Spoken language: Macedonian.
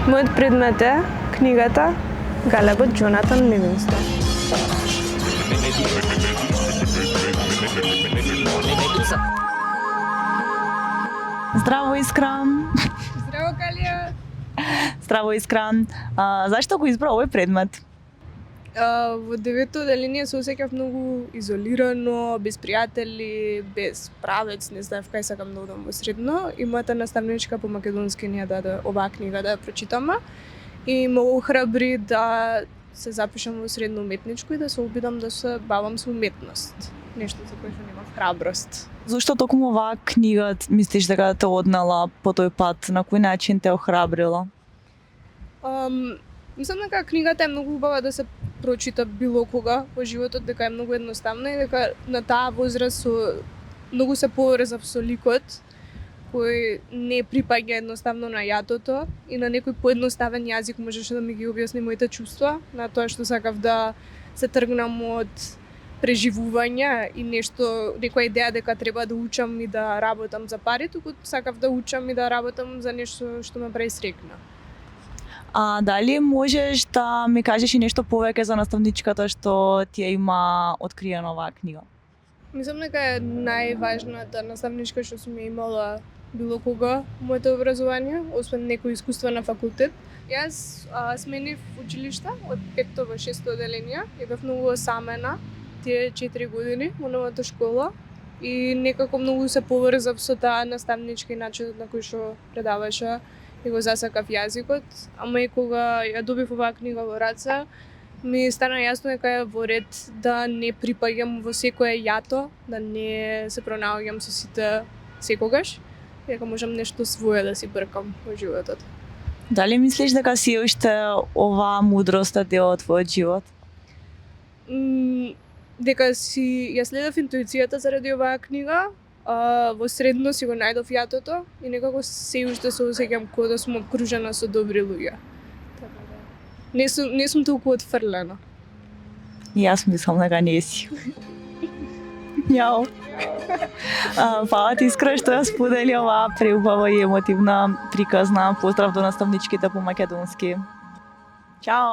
Мојот предмет е книгата Галебот Џонатан Ливингстон. Здраво, Искран! Здраво, Калија! Здраво, Искран! Зашто го избра овој предмет? Во девето оделение се осеќав многу изолирано, без пријатели, без правец, не знаев кај сакам да одам во средно. И мојата наставничка по македонски ни ја даде оваа книга да ја прочитаме и ме охрабри да се запишам во средно уметничко и да се обидам да се бавам со уметност. Нешто за кое што немав храброст. Зошто токму оваа книга мислиш дека те однела по тој пат? На кој начин те охрабрила? Мислам дека книгата е многу убава да се прочита било кога во животот, дека е многу едноставна и дека на таа возраст многу се поврзав со ликот кој не припаѓа едноставно на јатото и на некој поедноставен јазик можеше да ми ги објасни моите чувства, на тоа што сакав да се тргнам од преживување и некоја идеја дека треба да учам и да работам за пари, туку сакав да учам и да работам за нешто што ме прави среќна. А дали можеш да ми кажеш и нешто повеќе за наставничката што ти ја има откриена оваа книга? Мислам дека е најважната наставничка што сум ја имала било кога во моето образование, освен некои искуства на факултет. Јас сменив училиште од 5-то во 6-то оделение и бев многу осамена тие 4 години во новата школа и некако многу се поврзав со таа наставничка и начинот на кој што предаваше и го засакав јазикот, ама и кога ја добив оваа книга во раце, ми стана јасно дека е во ред да не припаѓам во секое јато, да не се пронаоѓам со сите секогаш, дека можам нешто свое да си бркам во животот. Дали мислиш дека си уште оваа мудрост е дел од твојот живот? Дека си ја следев интуицијата заради оваа книга, во средно си го најдов јатото и некако се уште се осеќам како да сум окружена со добри луѓе. Не сум толку отфрлена. Јас мислам дека не си. Јао. Фала ти, Искра, што ја сподели оваа преубава и емотивна приказна. Поздрав до наставничките по македонски. Чао!